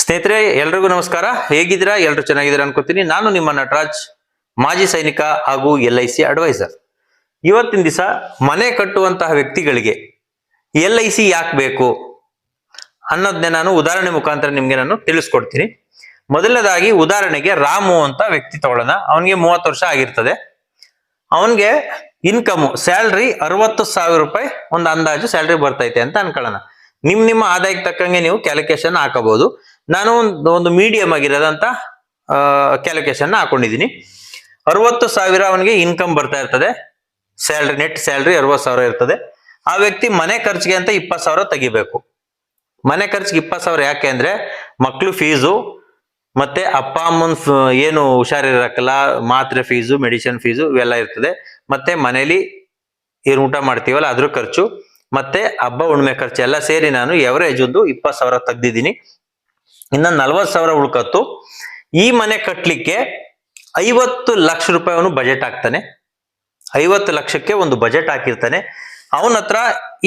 ಸ್ನೇಹಿತರೆ, ಎಲ್ರಿಗೂ ನಮಸ್ಕಾರ. ಹೇಗಿದ್ದೀರಾ? ಎಲ್ರು ಚೆನ್ನಾಗಿದ್ದೀರಾ ಅನ್ಕೋತೀನಿ. ನಾನು ನಿಮ್ಮ ನಟರಾಜ್, ಮಾಜಿ ಸೈನಿಕ ಹಾಗೂ LIC ಅಡ್ವೈಸರ್. ಇವತ್ತಿನ ದಿವಸ ಮನೆ ಕಟ್ಟುವಂತಹ ವ್ಯಕ್ತಿಗಳಿಗೆ LIC ಯಾಕೆ ಬೇಕು ಅನ್ನೋದನ್ನೇ ನಾನು ಉದಾಹರಣೆ ಮುಖಾಂತರ ನಿಮ್ಗೆ ನಾನು ತಿಳಿಸ್ಕೊಡ್ತೀನಿ. ಮೊದಲನೇದಾಗಿ ಉದಾಹರಣೆಗೆ ರಾಮು ಅಂತ ವ್ಯಕ್ತಿ ತಗೊಳ್ಳೋಣ. ಅವನಿಗೆ 30 ವರ್ಷ ಆಗಿರ್ತದೆ. ಅವನಿಗೆ ಇನ್ಕಮ್ ಸ್ಯಾಲ್ರಿ 60,000 ರೂಪಾಯಿ ಒಂದು ಅಂದಾಜು ಸ್ಯಾಲ್ರಿ ಬರ್ತೈತೆ ಅಂತ ಅನ್ಕೊಳ್ಳೋಣ. ನಿಮ್ಮ ಆದಾಯಕ್ಕೆ ತಕ್ಕಂಗೆ ನೀವು ಕ್ಯಾಲ್ಕುಲೇಷನ್ ಹಾಕಬಹುದು. ನಾನು ಒಂದು ಮೀಡಿಯಂ ಆಗಿರೋದಂತ ಕ್ಯಾಲ್ಕುಲೇಷನ್ ಹಾಕೊಂಡಿದ್ದೀನಿ. 60,000 ಅವನಿಗೆ ಇನ್ಕಮ್ ಬರ್ತಾ ಇರ್ತದೆ. ಸ್ಯಾಲ್ರಿ, ನೆಟ್ ಸ್ಯಾಲ್ರಿ 60,000 ಇರ್ತದೆ. ಆ ವ್ಯಕ್ತಿ ಮನೆ ಖರ್ಚಿಗೆ ಅಂತ 20,000 ತೆಗಿಬೇಕು. ಮನೆ ಖರ್ಚಿಗೆ 20,000 ಯಾಕೆ ಅಂದ್ರೆ ಮಕ್ಳು ಫೀಸು, ಮತ್ತೆ ಅಪ್ಪ ಅಮ್ಮನ ಏನು ಹುಷಾರಿರಕ್ಕಲ್ಲ, ಮಾತ್ರೆ ಫೀಸು, ಮೆಡಿಸಿನ್ ಫೀಸು ಇವೆಲ್ಲ ಇರ್ತದೆ. ಮತ್ತೆ ಮನೇಲಿ ಏನು ಊಟ ಮಾಡ್ತೀವಲ್ಲ ಅದ್ರ ಖರ್ಚು, ಮತ್ತೆ ಹಬ್ಬ ಹುಣ್ಣಿಮೆ ಖರ್ಚು ಎಲ್ಲ ಸೇರಿ ನಾನು ಎವರೇಜ್ ಒಂದು 20,000 ತೆಗ್ದಿದ್ದೀನಿ. ಇನ್ನ 40,000 ಉಳ್ಕತ್ತು. ಈ ಮನೆ ಕಟ್ಲಿಕ್ಕೆ 50 ಲಕ್ಷ ರೂಪಾಯಿ ಅವನು ಬಜೆಟ್ ಹಾಕ್ತಾನೆ. 50 ಲಕ್ಷಕ್ಕೆ ಒಂದು ಬಜೆಟ್ ಹಾಕಿರ್ತಾನೆ. ಅವನ ಹತ್ರ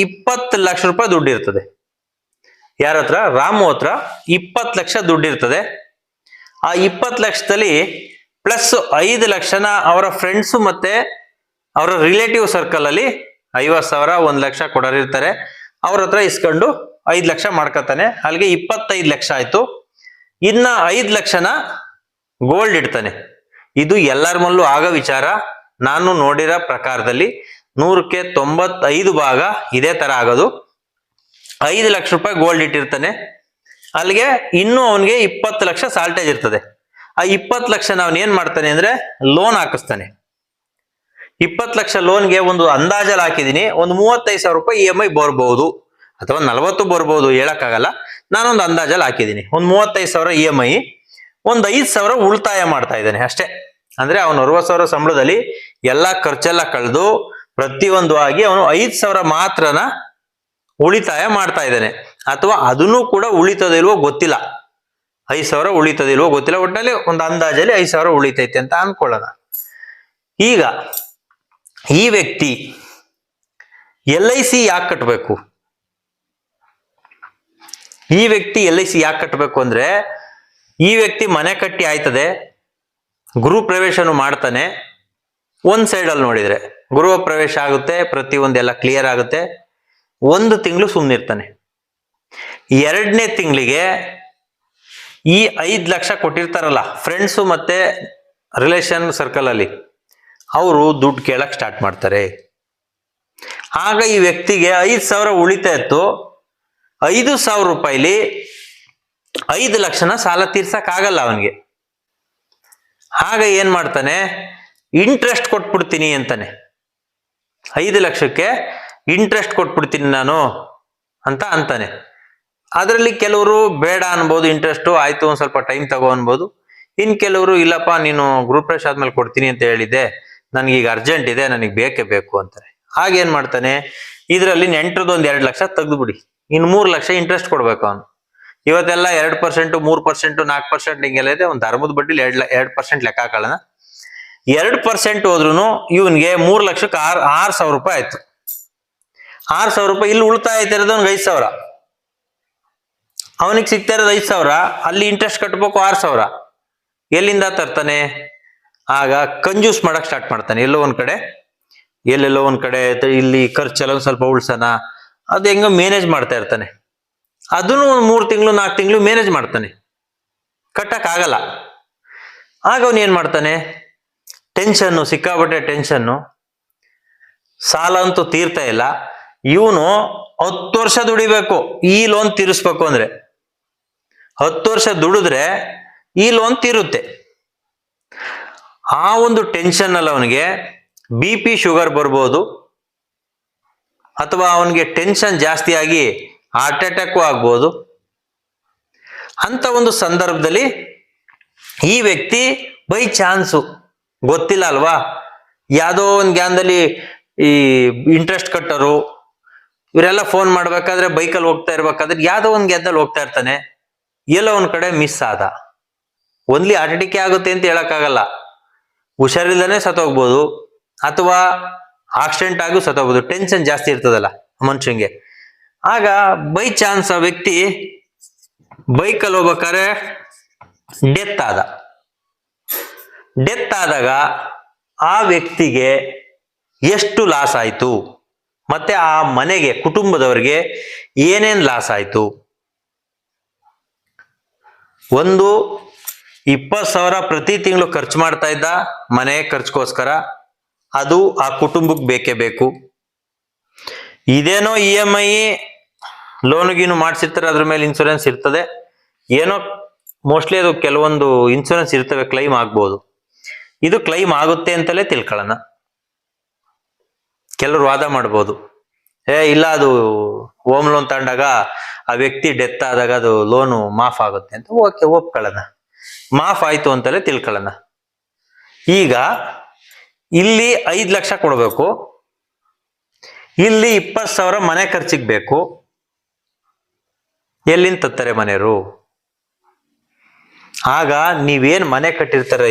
20 ಲಕ್ಷ ರೂಪಾಯಿ ದುಡ್ಡು ಇರ್ತದೆ. ಯಾರ ಹತ್ರ? ರಾಮು ಹತ್ರ 20 ಲಕ್ಷ ದುಡ್ಡು ಇರ್ತದೆ. ಆ 20 ಲಕ್ಷದಲ್ಲಿ ಪ್ಲಸ್ 5 ಲಕ್ಷನ ಅವರ ಫ್ರೆಂಡ್ಸು ಮತ್ತೆ ಅವರ ರಿಲೇಟಿವ್ ಸರ್ಕಲ್ ಅಲ್ಲಿ 50,000, 1 ಲಕ್ಷ ಕೊಡೋರಿರ್ತಾರೆ. ಅವ್ರ ಹತ್ರ ಇಸ್ಕೊಂಡು 5 ಲಕ್ಷ ಮಾಡ್ಕೊತಾನೆ. ಅಲ್ಲಿಗೆ 25 ಲಕ್ಷ ಆಯ್ತು. ಇನ್ನ 5 ಲಕ್ಷನ ಗೋಲ್ಡ್ ಇಡ್ತಾನೆ. ಇದು ಎಲ್ಲರ ಮಲ್ಲೂ ಆಗೋ ವಿಚಾರ. ನಾನು ನೋಡಿರೋ ಪ್ರಕಾರದಲ್ಲಿ 100ಕ್ಕೆ 95 ಭಾಗ ಇದೇ ತರ ಆಗೋದು. 5 ಲಕ್ಷ ರೂಪಾಯಿ ಗೋಲ್ಡ್ ಇಟ್ಟಿರ್ತಾನೆ. ಅಲ್ಲಿಗೆ ಇನ್ನು ಅವನಿಗೆ 20 ಲಕ್ಷ ಸಾಲ್ಟೇಜ್ ಇರ್ತದೆ. ಆ 20 ಲಕ್ಷ ಅವನ್ ಏನ್ ಮಾಡ್ತಾನೆ ಅಂದ್ರೆ ಲೋನ್ ಹಾಕಿಸ್ತಾನೆ. 20 ಲಕ್ಷ ಲೋನ್ಗೆ ಒಂದು ಅಂದಾಜಲ್ಲಿ ಹಾಕಿದೀನಿ, ಒಂದು 35,000 ರೂಪಾಯಿ EMI ಬರ್ಬಹುದು ಅಥವಾ 40 ಬರ್ಬಹುದು, ಹೇಳಕ್ಕಾಗಲ್ಲ. ನಾನೊಂದು ಅಂದಾಜಲ್ಲಿ ಹಾಕಿದೀನಿ. ಒಂದು 35,000 EMI, ಒಂದು 5,000 ಉಳಿತಾಯ ಮಾಡ್ತಾ ಇದ್ದಾನೆ ಅಷ್ಟೇ. ಅಂದ್ರೆ ಅವನು 60,000 ಸಂಬಳದಲ್ಲಿ ಎಲ್ಲಾ ಖರ್ಚೆಲ್ಲ ಕಳೆದು ಪ್ರತಿಯೊಂದು ಆಗಿ ಅವನು 5,000 ಮಾತ್ರನ ಉಳಿತಾಯ ಮಾಡ್ತಾ ಇದ್ದಾನೆ. ಅಥವಾ ಅದನ್ನು ಕೂಡ ಉಳಿತದಿಲ್ವೋ ಗೊತ್ತಿಲ್ಲ. 5,000 ಉಳಿತದಿಲ್ವೋ ಗೊತ್ತಿಲ್ಲ. ಒಟ್ಟಿನಲ್ಲಿ ಒಂದು ಅಂದಾಜಲ್ಲಿ 5,000 ಉಳಿತೈತೆ ಅಂತ ಅನ್ಕೊಳ್ಳೋಣ. ಈಗ ಈ ವ್ಯಕ್ತಿ LIC ಯಾಕೆ ಕಟ್ಟಬೇಕು? ಈ ವ್ಯಕ್ತಿ LIC ಯಾಕೆ ಕಟ್ಟಬೇಕು ಅಂದ್ರೆ, ಈ ವ್ಯಕ್ತಿ ಮನೆ ಕಟ್ಟಿ ಆಯ್ತದೆ, ಗೃಹ ಪ್ರವೇಶನು ಮಾಡ್ತಾನೆ. ಒಂದ್ ಸೈಡ್ ಅಲ್ಲಿ ನೋಡಿದ್ರೆ ಗೃಹ ಪ್ರವೇಶ ಆಗುತ್ತೆ, ಪ್ರತಿಯೊಂದೆಲ್ಲ ಕ್ಲಿಯರ್ ಆಗುತ್ತೆ. 1 ತಿಂಗಳು ಸುಮ್ಮನಿರ್ತಾನೆ. 2ನೇ ತಿಂಗಳಿಗೆ ಈ 5 ಲಕ್ಷ ಕೊಟ್ಟಿರ್ತಾರಲ್ಲ ಫ್ರೆಂಡ್ಸು ಮತ್ತೆ ರಿಲೇಷನ್ ಸರ್ಕಲ್ ಅಲ್ಲಿ, ಅವರು ದುಡ್ಡು ಕೇಳಕ್ ಸ್ಟಾರ್ಟ್ ಮಾಡ್ತಾರೆ. ಆಗ ಈ ವ್ಯಕ್ತಿಗೆ 5,000 ಉಳಿತಾ ಇತ್ತು. 5,000 ರೂಪಾಯಿಲಿ 5 ಲಕ್ಷನ ಸಾಲ ತೀರ್ಸಕ್ ಆಗಲ್ಲ ಅವನಿಗೆ. ಆಗ ಏನ್ ಮಾಡ್ತಾನೆ? ಇಂಟ್ರೆಸ್ಟ್ ಕೊಟ್ಬಿಡ್ತೀನಿ ಅಂತಾನೆ. 5 ಲಕ್ಷಕ್ಕೆ ಇಂಟ್ರೆಸ್ಟ್ ಕೊಟ್ಬಿಡ್ತೀನಿ ನಾನು ಅಂತ ಅಂತಾನೆ. ಅದರಲ್ಲಿ ಕೆಲವರು ಬೇಡ ಅನ್ಬೋದು, ಇಂಟ್ರೆಸ್ಟ್ ಆಯ್ತು ಒಂದ್ ಸ್ವಲ್ಪ ಟೈಮ್ ತಗೋ ಅನ್ಬೋದು. ಇನ್ ಕೆಲವರು ಇಲ್ಲಪ್ಪ ನೀನು ಗ್ರೂಪ್ ಪ್ರವೇಶ ಆದ್ಮೇಲೆ ಕೊಡ್ತೀನಿ ಅಂತ ಹೇಳಿದ್ದೆ, ನನ್ಗೀಗ ಅರ್ಜೆಂಟ್ ಇದೆ, ನನಗೆ ಬೇಕೇ ಬೇಕು ಅಂತಾರೆ. ಹಾಗೇನ್ ಮಾಡ್ತಾನೆ? ಇದರಲ್ಲಿ ನೆಂಟ್ರದ್ದು ಒಂದು 2 ಲಕ್ಷ ತೆಗೆದುಬಿಡಿ, ಇನ್ನು 3 ಲಕ್ಷ ಇಂಟ್ರೆಸ್ಟ್ ಕೊಡ್ಬೇಕು ಅವನು. ಇವತ್ತೆಲ್ಲ 2%, 3%, 4% ಹಿಂಗೆಲ್ಲ ಇದೆ. ಒಂದು ಧರ್ಮದ ಬಡ್ಡಿಲಿ 2% ಲೆಕ್ಕ ಹಾಕೊಳ್ಳೋಣ. 2% ಹೋದ್ರು ಇವನ್ಗೆ 3 ಲಕ್ಷಕ್ಕೆ 6,000 ರೂಪಾಯಿ ಆಯ್ತು. 6,000 ರೂಪಾಯಿ ಇಲ್ಲಿ ಉಳಿತಾಯ ಆಯ್ತಾ ಇರೋದು ಅವ್ನಿಗೆ 5,000. ಅವನಿಗೆ ಸಿಗ್ತಾ ಇರೋದು 5,000, ಅಲ್ಲಿ ಇಂಟ್ರೆಸ್ಟ್ ಕಟ್ಬೇಕು 6,000. ಎಲ್ಲಿಂದ ತರ್ತಾನೆ? ಆಗ ಕಂಜೂಸ್ ಮಾಡಕ್ ಸ್ಟಾರ್ಟ್ ಮಾಡ್ತಾನೆ. ಎಲ್ಲೆಲ್ಲೋ ಒಂದ್ ಕಡೆ ಇಲ್ಲಿ ಖರ್ಚೆಲ್ಲ ಒಂದ್ ಸ್ವಲ್ಪ ಉಳ್ಸೋಣ, ಅದು ಹೆಂಗ ಮೇನೇಜ್ ಮಾಡ್ತಾ ಇರ್ತಾನೆ. ಅದನ್ನು 3 ತಿಂಗಳು 4 ತಿಂಗಳು ಮೇನೇಜ್ ಮಾಡ್ತಾನೆ, ಕಟ್ಟಕ್ ಆಗಲ್ಲ. ಆಗ ಅವನು ಏನ್ ಮಾಡ್ತಾನೆ? ಟೆನ್ಷನ್ನು, ಸಿಕ್ಕಾಪಟ್ಟೆ ಟೆನ್ಷನ್ನು. ಸಾಲ ಅಂತೂ ತೀರ್ತಾ ಇಲ್ಲ. ಇವನು 10 ವರ್ಷ ದುಡಿಬೇಕು ಈ ಲೋನ್ ತೀರಿಸ್ಬೇಕು ಅಂದ್ರೆ. 10 ವರ್ಷ ದುಡಿದ್ರೆ ಈ ಲೋನ್ ತೀರುತ್ತೆ. ಆ ಒಂದು ಟೆನ್ಷನ್ ಅಲ್ಲಿ ಅವನಿಗೆ BP ಶುಗರ್ ಬರ್ಬೋದು, ಅಥವಾ ಅವನಿಗೆ ಟೆನ್ಷನ್ ಜಾಸ್ತಿ ಆಗಿ ಹಾರ್ಟ್ ಅಟ್ಯಾಕು ಆಗ್ಬೋದು. ಅಂತ ಒಂದು ಸಂದರ್ಭದಲ್ಲಿ ಈ ವ್ಯಕ್ತಿ ಬೈ ಚಾನ್ಸು, ಗೊತ್ತಿಲ್ಲ ಅಲ್ವಾ, ಯಾವುದೋ ಒಂದು ಗ್ಯಾನ್ದಲ್ಲಿ ಈ ಇಂಟ್ರೆಸ್ಟ್ ಕಟ್ಟರು ಇವರೆಲ್ಲ ಫೋನ್ ಮಾಡ್ಬೇಕಾದ್ರೆ ಬೈಕಲ್ಲಿ ಹೋಗ್ತಾ ಇರ್ಬೇಕಾದ್ರೆ ಯಾವುದೋ ಒಂದು ಗ್ಯಾನ್ದಲ್ಲಿ ಹೋಗ್ತಾ ಇರ್ತಾನೆ. ಎಲ್ಲೋ ಒಂದ್ ಕಡೆ ಮಿಸ್ ಆದ. ಓನ್ಲಿ ಹಾರ್ಟ್ ಅಟ್ಯಾಕ್ ಆಗುತ್ತೆ ಅಂತ ಹೇಳಕ್ಕಾಗಲ್ಲ, ಹುಷಾರಿಲ್ಲದೆ ಸತ್ತೋಗ್ಬೋದು, ಅಥವಾ ಆಕ್ಸಿಡೆಂಟ್ ಆಗಿ ಸತ್ತೋಗ್ಬೋದು. ಟೆನ್ಷನ್ ಜಾಸ್ತಿ ಇರ್ತದಲ್ಲ ಮನುಷ್ಯಂಗೆ. ಆಗ ಬೈ ಚಾನ್ಸ್ ಆ ವ್ಯಕ್ತಿ ಬೈಕಲ್ಲಿ ಹೋಗ್ಬೇಕಾದ್ರೆ ಡೆತ್ ಆದಾಗ ಆ ವ್ಯಕ್ತಿಗೆ ಎಷ್ಟು ಲಾಸ್ ಆಯ್ತು, ಮತ್ತೆ ಆ ಮನೆಗೆ ಕುಟುಂಬದವರಿಗೆ ಏನೇನ್ ಲಾಸ್ ಆಯ್ತು. ಒಂದು 20,000 ಪ್ರತಿ ತಿಂಗಳು ಖರ್ಚು ಮಾಡ್ತಾ ಇದ್ದ ಮನೆ ಖರ್ಚಿಗೋಸ್ಕರ, ಅದು ಆ ಕುಟುಂಬಕ್ಕೆ ಬೇಕೇ ಬೇಕು. ಇದೇನೋ EMI ಲೋನ್ಗೀನು ಮಾಡಿಸಿರ್ತಾರೆ, ಅದ್ರ ಮೇಲೆ ಇನ್ಸೂರೆನ್ಸ್ ಇರ್ತದೆ, ಏನೋ ಮೋಸ್ಟ್ಲಿ ಅದು ಕೆಲವೊಂದು ಇನ್ಸೂರೆನ್ಸ್ ಇರ್ತವೆ, ಕ್ಲೈಮ್ ಆಗ್ಬೋದು. ಇದು ಕ್ಲೈಮ್ ಆಗುತ್ತೆ ಅಂತಲೇ ತಿಳ್ಕೊಳ್ಳೋಣ. ಕೆಲವರು ವಾದ ಮಾಡ್ಬೋದು, ಇಲ್ಲ ಅದು ಹೋಮ್ ಲೋನ್ ತಗೊಂಡಾಗ ಆ ವ್ಯಕ್ತಿ ಡೆತ್ ಆದಾಗ ಅದು ಲೋನು ಮಾಫ್ ಆಗುತ್ತೆ ಅಂತ. ಓಕೆ, ಒಪ್ಕೊಳ್ಳೋಣ, ಮಾಫ್ ಆಯ್ತು ಅಂತಲೇ ತಿಳ್ಕೊಳ್ಳೋಣ. ಈಗ ಇಲ್ಲಿ 5 ಲಕ್ಷ ಕೊಡ್ಬೇಕು, ಇಲ್ಲಿ 20,000 ಮನೆ ಖರ್ಚಿಗೆ ಬೇಕು. ಎಲ್ಲಿಂದ ತತ್ತಾರೆ ಮನೆಯವರು? ಆಗ ನೀವೇನ್ ಮನೆ ಕಟ್ಟಿರ್ತಾರ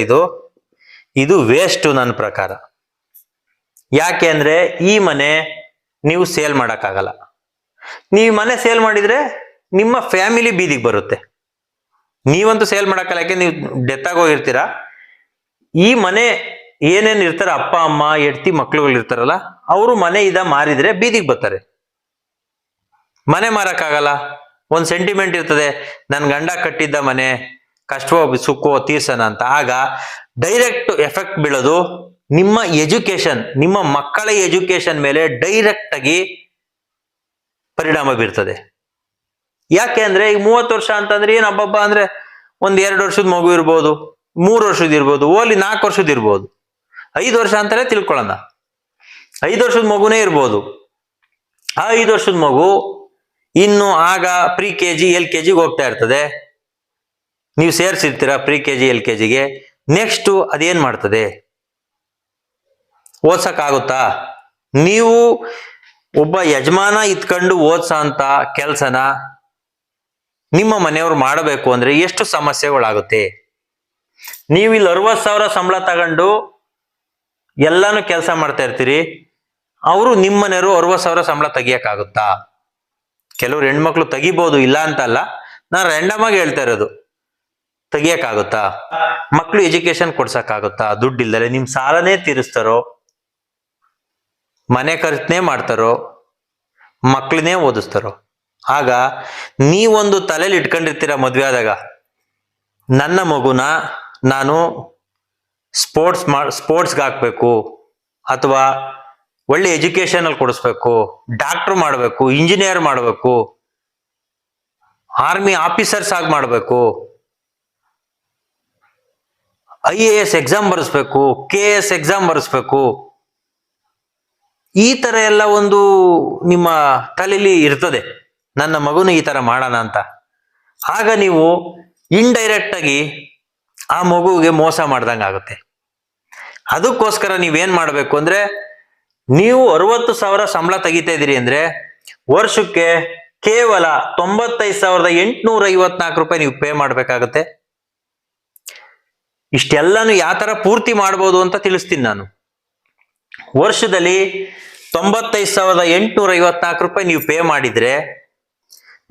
ಇದು ವೇಸ್ಟ್ ನನ್ನ ಪ್ರಕಾರ. ಯಾಕೆ ಅಂದ್ರೆ ಈ ಮನೆ ನೀವು ಸೇಲ್ ಮಾಡಕ್ಕಾಗಲ್ಲ. ನೀವು ಮನೆ ಸೇಲ್ ಮಾಡಿದ್ರೆ ನಿಮ್ಮ ಫ್ಯಾಮಿಲಿ ಬೀದಿಗೆ ಬರುತ್ತೆ. ನೀವಂತೂ ಸೇಲ್ ಮಾಡಕ್ಕಲ್ಲ, ಯಾಕೆ ನೀವು ಡೆತ್ ಆಗೋಗಿರ್ತೀರಾ. ಈ ಮನೆ ಏನೇನ್ ಇರ್ತಾರ, ಅಪ್ಪ ಅಮ್ಮ ಹೆಂಡತಿ ಮಕ್ಳುಗಳು ಇರ್ತಾರಲ್ಲ, ಅವರು ಮನೆ ಮಾರಿದ್ರೆ ಬೀದಿಗೆ ಬರ್ತಾರೆ. ಮನೆ ಮಾರಕ್ಕಾಗಲ್ಲ, ಒಂದ್ ಸೆಂಟಿಮೆಂಟ್ ಇರ್ತದೆ, ನನ್ ಗಂಡ ಕಟ್ಟಿದ್ದ ಮನೆ, ಕಷ್ಟವೋ ಸುಖವೋ ತೀರ್ಸನ ಅಂತ. ಆಗ ಡೈರೆಕ್ಟ್ ಎಫೆಕ್ಟ್ ಬೀಳೋದು ನಿಮ್ಮ ಎಜುಕೇಶನ್, ನಿಮ್ಮ ಮಕ್ಕಳ ಎಜುಕೇಶನ್ ಮೇಲೆ ಡೈರೆಕ್ಟ್ ಆಗಿ ಪರಿಣಾಮ ಬೀರ್ತದೆ. ಯಾಕೆ ಅಂದ್ರೆ ಈಗ 30 ವರ್ಷ ಅಂತಂದ್ರೆ ಏನ್ ಹಬ್ಬ ಅಂದ್ರೆ ಒಂದ್ 2 ವರ್ಷದ ಮಗು ಇರ್ಬೋದು, 3 ವರ್ಷದ ಇರ್ಬೋದು, ಓಲಿ 4 ವರ್ಷದ ಇರ್ಬೋದು. 5 ವರ್ಷ ಅಂತಾನೆ ತಿಳ್ಕೊಳ್ಳೋಣ, 5 ವರ್ಷದ ಮಗುನೇ ಇರ್ಬೋದು. ಆ 5 ವರ್ಷದ ಮಗು ಇನ್ನು ಆಗ ಪ್ರಿ KG LKG ಹೋಗ್ತಾ ಇರ್ತದೆ. ನೀವು ಸೇರ್ಸಿರ್ತೀರಾ ಪ್ರಿ KG LKGಗೆ. ನೆಕ್ಸ್ಟ್ ಅದೇನ್ ಮಾಡ್ತದೆ? ಓದ್ಸಕ್ಕಾಗುತ್ತಾ? ನೀವು ಒಬ್ಬ ಯಜಮಾನ ಇತ್ಕೊಂಡು ಓದ್ಸ ಅಂತ ಕೆಲ್ಸನ ನಿಮ್ಮ ಮನೆಯವ್ರು ಮಾಡಬೇಕು ಅಂದ್ರೆ ಎಷ್ಟು ಸಮಸ್ಯೆಗಳಾಗುತ್ತೆ. ನೀವು ಇಲ್ಲಿ 60,000 ಸಂಬಳ ತಗೊಂಡು ಎಲ್ಲಾನು ಕೆಲಸ ಮಾಡ್ತಾ ಇರ್ತೀರಿ, ಅವರು ನಿಮ್ಮ ಮನೆಯವರು 60,000 ಸಂಬಳ ತೆಗಿಯಕ್ಕಾಗುತ್ತಾ? ಕೆಲವ್ರು ಹೆಣ್ಮಕ್ಳು ತೆಗಿಬಹುದು, ಇಲ್ಲ ಅಂತಲ್ಲ, ನಾನು ರ್ಯಾಂಡಮ್ ಆಗಿ ಹೇಳ್ತಾ ಇರೋದು. ತೆಗಿಯಕ್ಕಾಗುತ್ತಾ? ಮಕ್ಳು ಎಜುಕೇಶನ್ ಕೊಡ್ಸಕ್ಕಾಗುತ್ತಾ? ದುಡ್ಡಿಲ್ಲದೆ ನಿಮ್ ಸಾಲನೇ ತೀರಿಸ್ತಾರೋ, ಮನೆ ಖರ್ಚನೇ ಮಾಡ್ತಾರೋ, ಮಕ್ಳನ್ನೇ ಓದಿಸ್ತಾರೋ? ಆಗ ನೀವೊಂದು ತಲೆಯಲ್ಲಿ ಇಟ್ಕೊಂಡಿರ್ತೀರ ಮದ್ವೆ ಆದಾಗ, ನನ್ನ ಮಗುನ ನಾನು ಸ್ಪೋರ್ಟ್ಸ್ಗೆ ಹಾಕ್ಬೇಕು, ಅಥವಾ ಒಳ್ಳೆ ಎಜುಕೇಶನ್ ಅಲ್ಲಿ ಕೊಡಿಸ್ಬೇಕು, ಡಾಕ್ಟರ್ ಮಾಡಬೇಕು, ಇಂಜಿನಿಯರ್ ಮಾಡಬೇಕು, ಆರ್ಮಿ ಆಫೀಸರ್ಸ್ ಆಗಿ ಮಾಡಬೇಕು, IAS ಎಕ್ಸಾಮ್ ಬರೆಸ್ಬೇಕು, KS ಎಕ್ಸಾಮ್ ಬರೆಸ್ಬೇಕು. ಈ ತರ ಎಲ್ಲ ಒಂದು ನಿಮ್ಮ ತಲೆಯಲ್ಲಿ ಇರ್ತದೆ, ನನ್ನ ಮಗುನು ಈ ತರ ಮಾಡೋಣ ಅಂತ. ಆಗ ನೀವು ಇಂಡೈರೆಕ್ಟ್ ಆಗಿ ಆ ಮಗುವಿಗೆ ಮೋಸ ಮಾಡ್ದಂಗೆ ಆಗುತ್ತೆ. ಅದಕ್ಕೋಸ್ಕರ ನೀವೇನ್ ಮಾಡ್ಬೇಕು ಅಂದ್ರೆ, ನೀವು 60,000 ಸಂಬಳ ತೆಗಿತಾ ಇದೀರಿ ಅಂದ್ರೆ ವರ್ಷಕ್ಕೆ ಕೇವಲ 95,854 ರೂಪಾಯಿ ನೀವು ಪೇ ಮಾಡ್ಬೇಕಾಗತ್ತೆ. ಇಷ್ಟೆಲ್ಲಾನು ಯಾವ ತರ ಪೂರ್ತಿ ಮಾಡ್ಬೋದು ಅಂತ ತಿಳಿಸ್ತೀನಿ ನಾನು. ವರ್ಷದಲ್ಲಿ 95,854 ರೂಪಾಯಿ ನೀವು ಪೇ ಮಾಡಿದ್ರೆ,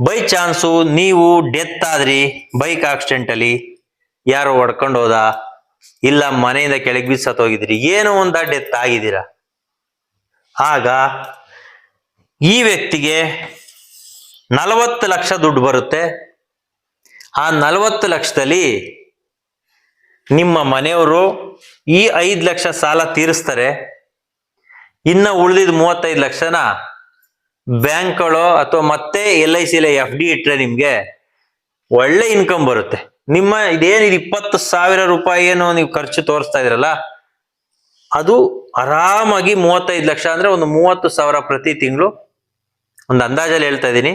ಬೈ ಚಾನ್ಸು ನೀವು ಡೆತ್ ಆದ್ರಿ, ಬೈಕ್ ಆಕ್ಸಿಡೆಂಟ್ ಅಲ್ಲಿ ಯಾರೋ ಹೊಡ್ಕೊಂಡು ಹೋದ, ಇಲ್ಲ ಮನೆಯಿಂದ ಕೆಳಗೆ ಬಿದ್ದು ಸತ್ತೋಗಿದ್ರಿ, ಏನೋ ಒಂದ ಡೆತ್ ಆಗಿದ್ದೀರಾ, ಆಗ ಈ ವ್ಯಕ್ತಿಗೆ 40 ಲಕ್ಷ ದುಡ್ಡು ಬರುತ್ತೆ. ಆ 40 ಲಕ್ಷದಲ್ಲಿ ನಿಮ್ಮ ಮನೆಯವರು ಈ 5 ಲಕ್ಷ ಸಾಲ ತೀರಿಸ್ತಾರೆ. ಇನ್ನ ಉಳಿದಿದ್ 35 ಲಕ್ಷನ ಬ್ಯಾಂಕ್ಗಳು ಅಥವಾ ಮತ್ತೆ LIC FD ಇಟ್ರೆ ನಿಮ್ಗೆ ಒಳ್ಳೆ ಇನ್ಕಮ್ ಬರುತ್ತೆ. ನಿಮ್ಮ ಇದೇನಿದೆ 20,000 ರೂಪಾಯಿ ಏನು ನೀವು ಖರ್ಚು ತೋರಿಸ್ತಾ ಇದ್ರಲ್ಲ, ಅದು ಆರಾಮಾಗಿ 35 ಲಕ್ಷ ಅಂದ್ರೆ ಒಂದು 30,000 ಪ್ರತಿ ತಿಂಗಳು. ಒಂದು ಅಂದಾಜಲ್ಲಿ ಹೇಳ್ತಾ ಇದ್ದೀನಿ,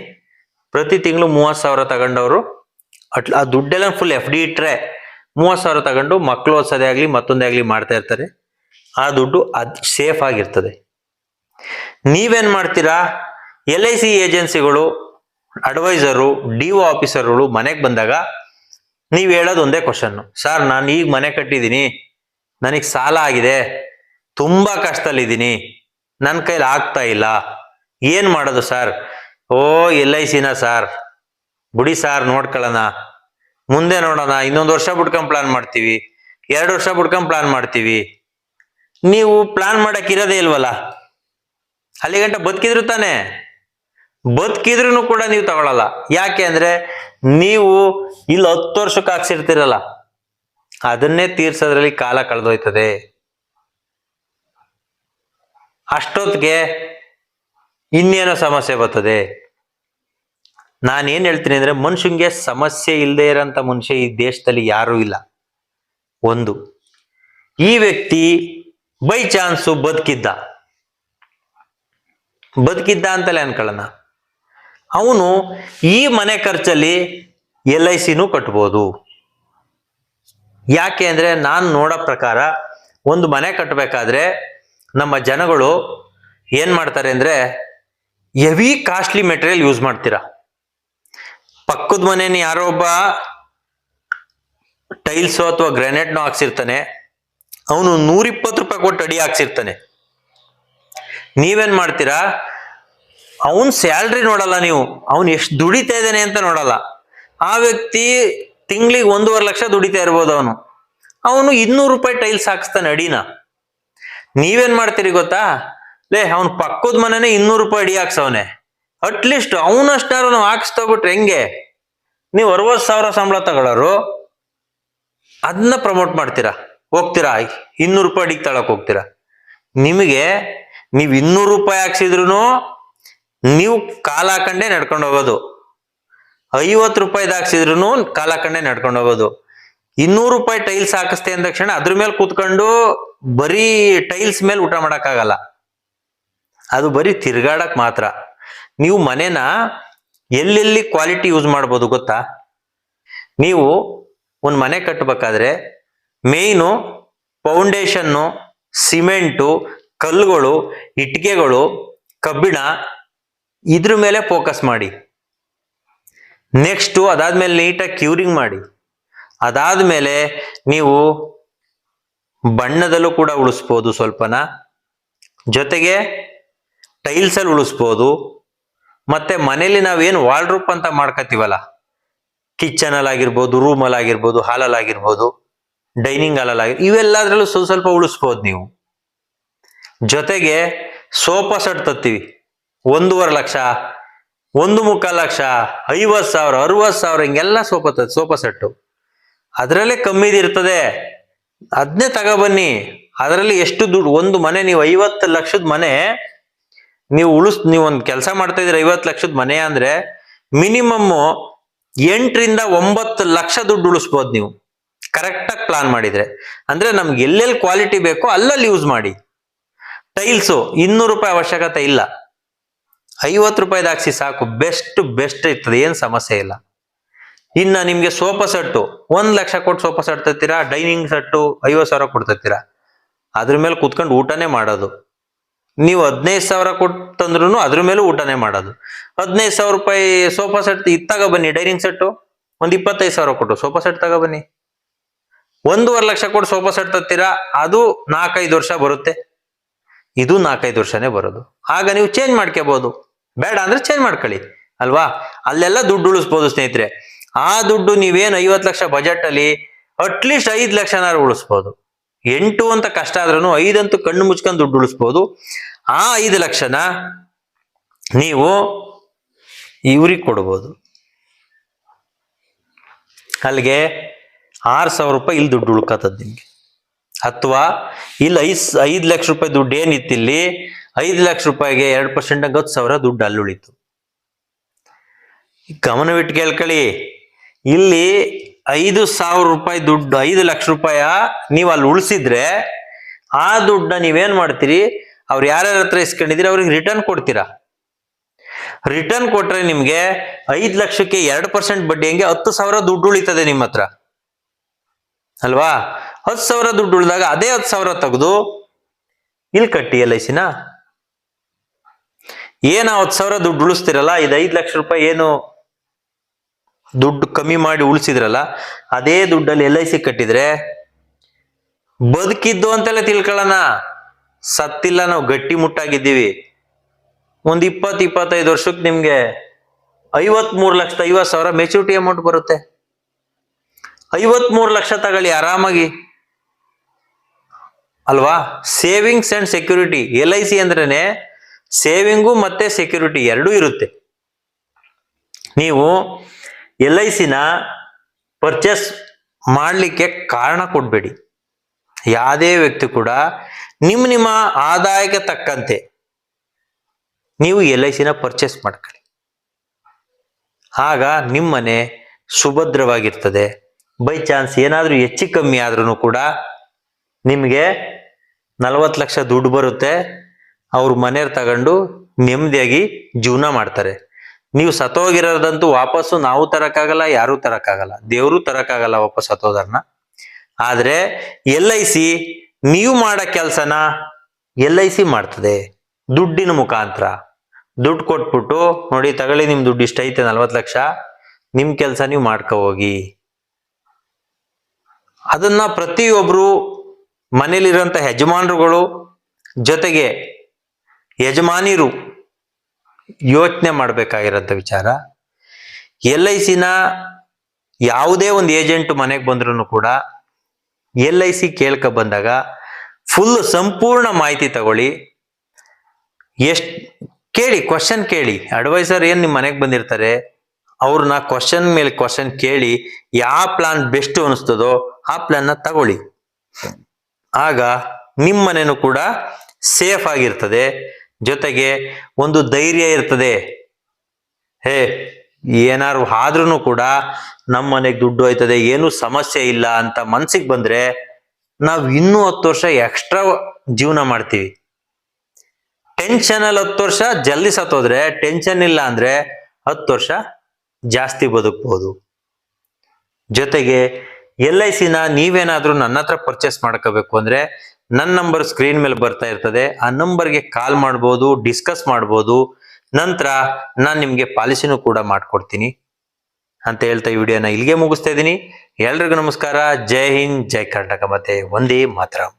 ಪ್ರತಿ ತಿಂಗಳು 30,000 ತಗೊಂಡವರು ಆ ದುಡ್ಡೆಲ್ಲ ಫುಲ್ FD ಇಟ್ರೆ 30,000 ತಗೊಂಡು ಮಕ್ಕಳು ಓದಿಸೋದೇ ಆಗ್ಲಿ ಮತ್ತೊಂದೇ ಆಗ್ಲಿ ಮಾಡ್ತಾ ಇರ್ತಾರೆ. ಆ ದುಡ್ಡು ಸೇಫ್ ಆಗಿರ್ತದೆ. ನೀವೇನ್ ಮಾಡ್ತೀರಾ? LIC ಏಜೆನ್ಸಿಗಳು, ಅಡ್ವೈಸರು, DO ಆಫೀಸರ್ಗಳು ಮನೆಗೆ ಬಂದಾಗ ನೀವ್ ಹೇಳೋದು ಒಂದೇ ಕ್ವಶನ್, ಸರ್ ನಾನು ಈಗ ಮನೆ ಕಟ್ಟಿದ್ದೀನಿ, ನನಗೆ ಸಾಲ ಆಗಿದೆ, ತುಂಬಾ ಕಷ್ಟದಲ್ಲಿದ್ದೀನಿ, ನನ್ನ ಕೈಲಿ ಆಗ್ತಾ ಇಲ್ಲ, ಏನ್ ಮಾಡೋದು ಸರ್? ಓ LICನ ಸರ್, ಬಿಡಿ ಸಾರ್ ನೋಡ್ಕೊಳ್ಳೋಣ, ಮುಂದೆ ನೋಡೋಣ, ಇನ್ನೊಂದು ವರ್ಷ ಬಿಟ್ಕೊಂಡ್ ಪ್ಲಾನ್ ಮಾಡ್ತೀವಿ, 2 ವರ್ಷ ಬಿಟ್ಕೊಂಡ್ ಪ್ಲಾನ್ ಮಾಡ್ತೀವಿ. ನೀವು ಪ್ಲಾನ್ ಮಾಡಕ್ ಇರೋದೇ ಇಲ್ವಲ್ಲ, ಅಲ್ಲಿ ಗಂಟ ಬದುಕಿದ್ರು ತಾನೆ, ಬದುಕಿದ್ರು ಕೂಡ ನೀವು ತಗೊಳಲ್ಲ. ಯಾಕೆ ಅಂದ್ರೆ ನೀವು ಇಲ್ಲಿ 10 ವರ್ಷಕ್ಕೆ ಹಾಕ್ಸಿರ್ತೀರಲ್ಲ, ಅದನ್ನೇ ತೀರ್ಸೋದ್ರಲ್ಲಿ ಕಾಲ ಕಳೆದೋಯ್ತದೆ. ಅಷ್ಟೊತ್ತಿಗೆ ಇನ್ನೇನೋ ಸಮಸ್ಯೆ ಬರ್ತದೆ. ನಾನೇನ್ ಹೇಳ್ತೀನಿ ಅಂದ್ರೆ, ಮನುಷ್ಯಂಗೆ ಸಮಸ್ಯೆ ಇಲ್ಲದೆ ಇರೋಂಥ ಮನುಷ್ಯ ಈ ದೇಶದಲ್ಲಿ ಯಾರೂ ಇಲ್ಲ. ಒಂದು, ಈ ವ್ಯಕ್ತಿ ಬೈ ಚಾನ್ಸು ಬದುಕಿದ್ದ ಅಂತಲೇ ಅನ್ಕೊಳ್ಳೋಣ, ಅವನು ಈ ಮನೆ ಖರ್ಚಲ್ಲಿ LICನೂ ಕಟ್ಬೋದು. ಯಾಕೆ ಅಂದ್ರೆ ನಾನು ನೋಡೋ ಪ್ರಕಾರ ಒಂದು ಮನೆ ಕಟ್ಟಬೇಕಾದ್ರೆ ನಮ್ಮ ಜನಗಳು ಏನ್ ಮಾಡ್ತಾರೆ ಅಂದ್ರೆ ಹೆವಿ ಕಾಸ್ಟ್ಲಿ ಮೆಟೀರಿಯಲ್ ಯೂಸ್ ಮಾಡ್ತೀರಾ. ಪಕ್ಕದ ಮನೇನ ಯಾರೋ ಒಬ್ಬ ಟೈಲ್ಸೋ ಅಥವಾ ಗ್ರಾನೈಟ್ನೋ ಹಾಕ್ಸಿರ್ತಾನೆ, ಅವನು 120 ರೂಪಾಯಿ ಕೊಟ್ಟು ಅಡಿ ಹಾಕ್ಸಿರ್ತಾನೆ. ನೀವೇನ್ ಮಾಡ್ತೀರಾ, ಅವನ್ ಸ್ಯಾಲ್ರಿ ನೋಡಲ್ಲ, ನೀವು ಅವನ್ ಎಷ್ಟು ದುಡಿತಾ ಇದ್ದಾನೆ ಅಂತ ನೋಡಲ್ಲ. ಆ ವ್ಯಕ್ತಿ ತಿಂಗಳಿಗೆ 1.5 ಲಕ್ಷ ದುಡಿತಾ ಇರ್ಬೋದು, ಅವನು 200 ರೂಪಾಯಿ ಟೈಲ್ಸ್ ಹಾಕ್ಸ್ತಾನೆ ಅಡಿನ. ನೀವೇನ್ ಮಾಡ್ತೀರಿ ಗೊತ್ತಾ, ಅವನ್ ಪಕ್ಕದ ಮನೆನೇ 200 ರೂಪಾಯಿ ಅಡಿ ಹಾಕ್ಸವನೆ. ಅಟ್ಲೀಸ್ಟ್ ಅವನಷ್ಟಾರು ನಾವು ಹಾಕ್ಸ್ತೋಗ್ಬಿಟ್ರೆ ಹೆಂಗೆ? ನೀವು 60,000 ಸಂಬಳ ತಗೊಳ್ಳೋರು ಅದನ್ನ ಪ್ರಮೋಟ್ ಮಾಡ್ತೀರಾ, ಹೋಗ್ತೀರಾ 200 ರೂಪಾಯಿ ಅಡಿಗೆ ತಗೊಳಕ್ ಹೋಗ್ತೀರಾ. ನಿಮಗೆ ನೀವು 200 ರೂಪಾಯಿ ಹಾಕ್ಸಿದ್ರು ನೀವು ಕಾಲ ಹಾಕೊಂಡೇ ನಡ್ಕೊಂಡು ಹೋಗೋದು, 50 ರೂಪಾಯಿದು ಹಾಕ್ಸಿದ್ರು ಕಾಲ ಹಾಕೊಂಡೇ ನಡ್ಕೊಂಡು ಹೋಗೋದು. 200 ರೂಪಾಯಿ ಟೈಲ್ಸ್ ಹಾಕಿಸ್ತೆ ಅಂದ ತಕ್ಷಣ ಅದ್ರ ಮೇಲೆ ಕೂತ್ಕೊಂಡು ಬರೀ ಟೈಲ್ಸ್ ಮೇಲೆ ಊಟ ಮಾಡಕ್ಕಾಗಲ್ಲ, ಅದು ಬರೀ ತಿರ್ಗಾಡಕ್ ಮಾತ್ರ. ನೀವು ಮನೇನ ಎಲ್ಲೆಲ್ಲಿ ಕ್ವಾಲಿಟಿ ಯೂಸ್ ಮಾಡ್ಬೋದು ಗೊತ್ತಾ? ನೀವು ಒಂದು ಮನೆ ಕಟ್ಟಬೇಕಾದ್ರೆ ಮೇಯ್ನು ಫೌಂಡೇಶನ್ನು, ಸಿಮೆಂಟು, ಕಲ್ಲುಗಳು, ಇಟ್ಟಿಗೆಗಳು, ಕಬ್ಬಿಣ, ಇದ್ರ ಮೇಲೆ ಫೋಕಸ್ ಮಾಡಿ. ನೆಕ್ಸ್ಟು ಅದಾದ್ಮೇಲೆ ನೀಟಾಗಿ ಕ್ಯೂರಿಂಗ್ ಮಾಡಿ. ಅದಾದ್ಮೇಲೆ ನೀವು ಬಣ್ಣದಲ್ಲೂ ಕೂಡ ಉಳಿಸ್ಬೋದು ಸ್ವಲ್ಪನ, ಜೊತೆಗೆ ಟೈಲ್ಸ್ ಅಲ್ಲಿ ಉಳಿಸ್ಬೋದು. ಮತ್ತೆ ಮನೇಲಿ ನಾವೇನು ವಾಲ್ಡ್ರೂಪ್ ಅಂತ ಮಾಡ್ಕೋತೀವಲ್ಲ, ಕಿಚನ್ ಅಲ್ಲಿ ಆಗಿರ್ಬೋದು, ರೂಮ್ ಅಲ್ಲಿ ಆಗಿರ್ಬೋದು, ಹಾಲಲ್ಲಿ ಆಗಿರ್ಬೋದು, ಡೈನಿಂಗ್ ಹಾಲಲ್ಲಿ ಆಗಿರ್ಬೋದು, ಇವೆಲ್ಲದ್ರಲ್ಲೂ ಸ್ವಲ್ಪ ಉಳಿಸ್ಬೋದು ನೀವು. ಜೊತೆಗೆ ಸೋಫಾ ಸೆಟ್ ತತ್ತೀವಿ, 1.5 ಲಕ್ಷ, 1.25 ಲಕ್ಷ, 50,000, 60,000 ಹಿಂಗೆಲ್ಲ ಸೋಫಾ ಸೆಟ್ಟು. ಅದರಲ್ಲೇ ಕಮ್ಮಿದಿರ್ತದೆ, ಅದನ್ನೇ ತಗೊಬನ್ನಿ. ಅದರಲ್ಲಿ ಎಷ್ಟು ದುಡ್ಡು, ಒಂದು ಮನೆ ನೀವು 50 ಲಕ್ಷದ ಮನೆ ನೀವು ಒಂದು ಕೆಲಸ ಮಾಡ್ತಾ ಇದ್ರೆ 50 ಲಕ್ಷದ ಮನೆ ಅಂದ್ರೆ ಮಿನಿಮಮ್ 8 ರಿಂದ 9 ಲಕ್ಷ ದುಡ್ಡು ಉಳಿಸ್ಬೋದು ನೀವು ಕರೆಕ್ಟಾಗಿ ಪ್ಲಾನ್ ಮಾಡಿದ್ರೆ. ಅಂದ್ರೆ ನಮ್ಗೆ ಎಲ್ಲೆಲ್ಲಿ ಕ್ವಾಲಿಟಿ ಬೇಕೋ ಅಲ್ಲಲ್ಲಿ ಯೂಸ್ ಮಾಡಿ. ಟೈಲ್ಸು 200 ರೂಪಾಯಿ ಅವಶ್ಯಕತೆ ಇಲ್ಲ, 50 ರೂಪಾಯಿದು ಹಾಕ್ಸಿ ಸಾಕು, ಬೆಸ್ಟ್ ಇರ್ತದೆ, ಏನ್ ಸಮಸ್ಯೆ ಇಲ್ಲ. ಇನ್ನ ನಿಮ್ಗೆ ಸೋಫಾ ಸೆಟ್ಟು 1 ಲಕ್ಷ ಕೊಟ್ಟು ಸೋಫಾ ಸೆಟ್ ತತ್ತೀರಾ, ಡೈನಿಂಗ್ ಸೆಟ್ಟು 50,000 ಕೊಡ್ತೀರಾ, ಅದ್ರ ಮೇಲೆ ಕುತ್ಕೊಂಡು ಊಟನೇ ಮಾಡೋದು. ನೀವು 15,000 ಕೊಟ್ಟು ತಂದ್ರು ಅದ್ರ ಮೇಲೂ ಊಟನೇ ಮಾಡೋದು. 15,000 ರೂಪಾಯಿ ಸೋಫಾ ಸೆಟ್ ತಗೊಬನ್ನಿ, ಡೈನಿಂಗ್ ಸೆಟ್ಟು ಒಂದು 25,000 ಕೊಟ್ಟು ಸೋಫಾ ಸೆಟ್ ತಗೊಬನ್ನಿ. 1.5 ಲಕ್ಷ ಕೊಟ್ಟು ಸೋಫಾ ಸೆಟ್ ತತ್ತೀರಾ, ಅದು 4-5 ವರ್ಷ ಬರುತ್ತೆ, ಇದು 4-5 ವರ್ಷನೇ ಬರೋದು. ಆಗ ನೀವು ಚೇಂಜ್ ಮಾಡ್ಕೋಬಹುದು, ಬೇಡ ಅಂದ್ರೆ ಚೇಂಜ್ ಮಾಡ್ಕೊಳ್ಳಿ ಅಲ್ವಾ. ಅಲ್ಲೆಲ್ಲ ದುಡ್ಡು ಉಳಿಸ್ಬೋದು ಸ್ನೇಹಿತರೆ. ಆ ದುಡ್ಡು ನೀವೇನು 50 ಲಕ್ಷ ಬಜೆಟ್ ಅಲ್ಲಿ ಅಟ್ಲೀಸ್ಟ್ 5 ಲಕ್ಷನಾರು ಉಳಿಸ್ಬೋದು. 8 ಅಂತ ಕಷ್ಟ ಆದ್ರೂ 5 ಅಂತೂ ಕಣ್ಣು ಮುಚ್ಕೊಂಡು ದುಡ್ಡು ಉಳಿಸ್ಬೋದು. ಆ 5 ಲಕ್ಷನ ನೀವು ಇವ್ರಿಗೆ ಕೊಡ್ಬೋದು, ಅಲ್ಲಿಗೆ 6,000 ರೂಪಾಯಿ ಇಲ್ಲಿ ದುಡ್ಡು ಉಳ್ಕತ್ತದ ನಿಮ್ಗೆ. ಅಥವಾ ಇಲ್ಲಿ 5 ಲಕ್ಷ ರೂಪಾಯಿ ದುಡ್ಡು ಏನಿತ್ತು, ಇಲ್ಲಿ 5 ಲಕ್ಷ ರೂಪಾಯಿಗೆ 2% 10,000 ದುಡ್ಡು ಅಲ್ಲಿ ಉಳಿತು. ಗಮನವಿಟ್ಟು ಕೇಳ್ಕೊಳ್ಳಿ, ಇಲ್ಲಿ 5,000 ರೂಪಾಯಿ ದುಡ್ಡು, 5 ಲಕ್ಷ ರೂಪಾಯಿ ನೀವು ಅಲ್ಲಿ ಉಳಿಸಿದ್ರೆ ಆ ದುಡ್ಡನ್ನ ನೀವೇನ್ ಮಾಡ್ತೀರಿ, ಅವ್ರು ಯಾರ್ಯಾರ ಹತ್ರ ಇಸ್ಕೊಂಡಿದ್ದೀರಿ ಅವ್ರಿಗೆ ರಿಟರ್ನ್ ಕೊಡ್ತೀರಾ. ರಿಟರ್ನ್ ಕೊಟ್ರೆ ನಿಮ್ಗೆ 5 ಲಕ್ಷಕ್ಕೆ 2% ಬಡ್ಡಿ ಹಂಗೆ 10,000 ದುಡ್ಡು ಉಳಿತದೆ ನಿಮ್ಮ ಹತ್ರ ಅಲ್ವಾ. 10,000 ದುಡ್ಡು ಉಳಿದಾಗ ಅದೇ 10,000 ತೆಗೆದು ಇಲ್ಲಿ ಕಟ್ಟಿ LICನ. ಏನ 10,000 ದುಡ್ಡು ಉಳಿಸ್ತಿರಲ್ಲ, ಇದು 5 ಲಕ್ಷ ರೂಪಾಯಿ ಏನು ದುಡ್ಡು ಕಮ್ಮಿ ಮಾಡಿ ಉಳಿಸಿದ್ರಲ್ಲ, ಅದೇ ದುಡ್ಡಲ್ಲಿ LIC ಕಟ್ಟಿದ್ರೆ ಬದುಕಿದ್ದು ಅಂತೆಲ್ಲ ತಿಳ್ಕೊಳ್ಳೋಣ, ಸತ್ತಿಲ್ಲ, ನಾವು ಗಟ್ಟಿ ಮುಟ್ಟಾಗಿದ್ದೀವಿ. ಒಂದು 20-25 ವರ್ಷಕ್ಕೆ ನಿಮ್ಗೆ 53,50,000 ಮೆಚುರಿಟಿ ಅಮೌಂಟ್ ಬರುತ್ತೆ. 53 ಲಕ್ಷ ತಗೊಳ್ಳಿ ಆರಾಮಾಗಿ ಅಲ್ವಾ. ಸೇವಿಂಗ್ಸ್ ಅಂಡ್ ಸೆಕ್ಯೂರಿಟಿ, LIC ಅಂದ್ರೇನೆ ಸೇವಿಂಗು ಮತ್ತೆ ಸೆಕ್ಯೂರಿಟಿ ಎರಡೂ ಇರುತ್ತೆ. ನೀವು LICನ ಪರ್ಚೇಸ್ ಮಾಡಲಿಕ್ಕೆ ಕಾರಣ ಕೊಡಬೇಡಿ. ಯಾವುದೇ ವ್ಯಕ್ತಿ ಕೂಡ ನಿಮ್ಮ ಆದಾಯಕ್ಕೆ ತಕ್ಕಂತೆ ನೀವು LICನ ಪರ್ಚೇಸ್ ಮಾಡ್ಕೊಳ್ಳಿ. ಆಗ ನಿಮ್ಮನೆ ಸುಭದ್ರವಾಗಿರ್ತದೆ. ಬೈ ಚಾನ್ಸ್ ಏನಾದರೂ ಹೆಚ್ಚು ಕಮ್ಮಿ ಆದ್ರೂ ಕೂಡ ನಿಮಗೆ 40 ಲಕ್ಷ ದುಡ್ಡು ಬರುತ್ತೆ. ಅವ್ರ ಮನೆಯವ್ರು ತಗೊಂಡು ನೆಮ್ಮದಿಯಾಗಿ ಜೀವನ ಮಾಡ್ತಾರೆ. ನೀವು ಸತ್ತೋಗಿರೋದಂತೂ ವಾಪಸ್ಸು ನಾವು ತರಕ್ಕಾಗಲ್ಲ, ಯಾರೂ ತರಕ್ಕಾಗಲ್ಲ, ದೇವರು ತರಕ್ಕಾಗಲ್ಲ ವಾಪಸ್ ಸತ್ತೋದರ್ನ. ಆದ್ರೆ LIC ನೀವು ಮಾಡೋ ಕೆಲಸನ LIC ಮಾಡ್ತದೆ ದುಡ್ಡಿನ ಮುಖಾಂತರ. ದುಡ್ಡು ಕೊಟ್ಬಿಟ್ಟು ನೋಡಿ ತಗೊಳ್ಳಿ, ನಿಮ್ ದುಡ್ಡು ಇಷ್ಟ ಐತೆ 40 ಲಕ್ಷ, ನಿಮ್ ಕೆಲಸ ನೀವು ಮಾಡ್ಕೊ ಹೋಗಿ. ಅದನ್ನ ಪ್ರತಿಯೊಬ್ರು ಮನೇಲಿರುವಂತ ಯಜಮಾನರುಗಳು ಜೊತೆಗೆ ಯಜಮಾನಿರು ಯೋಚನೆ ಮಾಡ್ಬೇಕಾಗಿರೋಂಥ ವಿಚಾರ. LICನ ಯಾವುದೇ ಒಂದು ಏಜೆಂಟ್ ಮನೆಗೆ ಬಂದ್ರು ಕೂಡ LIC ಕೇಳ್ಕ ಬಂದಾಗ ಫುಲ್ ಸಂಪೂರ್ಣ ಮಾಹಿತಿ ತಗೊಳ್ಳಿ. ಕೇಳಿ, ಕ್ವಶನ್ ಕೇಳಿ. ಅಡ್ವೈಸರ್ ಏನ್ ನಿಮ್ ಮನೆಗೆ ಬಂದಿರ್ತಾರೆ ಅವ್ರನ್ನ ಕ್ವಶನ್ ಮೇಲೆ ಕ್ವಶನ್ ಕೇಳಿ ಯಾವ ಪ್ಲಾನ್ ಬೆಸ್ಟ್ ಅನಿಸ್ತದೋ ಆ ಪ್ಲಾನ್ನ ತಗೊಳ್ಳಿ. ಆಗ ನಿಮ್ಮ ಮನೆನೂ ಕೂಡ ಸೇಫ್ ಆಗಿರ್ತದೆ. ಜೊತೆಗೆ ಒಂದು ಧೈರ್ಯ ಇರ್ತದೆ. ಏನಾರು ಆದ್ರೂ ಕೂಡ ನಮ್ಮ ಮನೆಗೆ ದುಡ್ಡು ಹೋಯ್ತದೆ, ಏನು ಸಮಸ್ಯೆ ಇಲ್ಲ ಅಂತ ಮನ್ಸಿಗೆ ಬಂದ್ರೆ ನಾವ್ ಇನ್ನೂ 10 ವರ್ಷ ಎಕ್ಸ್ಟ್ರಾ ಜೀವನ ಮಾಡ್ತೀವಿ. ಟೆನ್ಷನ್ ಅಲ್ಲಿ 10 ವರ್ಷ ಜಲ್ದಿ ಸತ್ತೋದ್ರೆ, ಟೆನ್ಷನ್ ಇಲ್ಲ ಅಂದ್ರೆ 10 ವರ್ಷ ಜಾಸ್ತಿ ಬದುಕಬಹುದು. ಜೊತೆಗೆ LICನ ನೀವೇನಾದ್ರೂ ನನ್ನ ಹತ್ರ ಪರ್ಚೇಸ್ ಮಾಡ್ಕೋಬೇಕು ಅಂದ್ರೆ ನನ್ನ ನಂಬರ್ ಸ್ಕ್ರೀನ್ ಮೇಲೆ ಬರ್ತಾ ಇರ್ತದೆ. ಆ ನಂಬರ್ಗೆ ಕಾಲ್ ಮಾಡ್ಬೋದು, ಡಿಸ್ಕಸ್ ಮಾಡ್ಬೋದು. ನಂತರ ನಾನು ನಿಮ್ಗೆ ಪಾಲಿಸಿನೂ ಕೂಡ ಮಾಡ್ಕೊಡ್ತೀನಿ ಅಂತ ಹೇಳ್ತಾ ಈ ವಿಡಿಯೋನ ಇಲ್ಲಿಗೆ ಮುಗಿಸ್ತಾ ಇದ್ದೀನಿ. ಎಲ್ರಿಗೂ ನಮಸ್ಕಾರ. ಜೈ ಹಿಂದ್, ಜೈ ಕರ್ನಾಟಕ, ಮತ್ತೆ ವಂದೇ ಮಾತರಂ.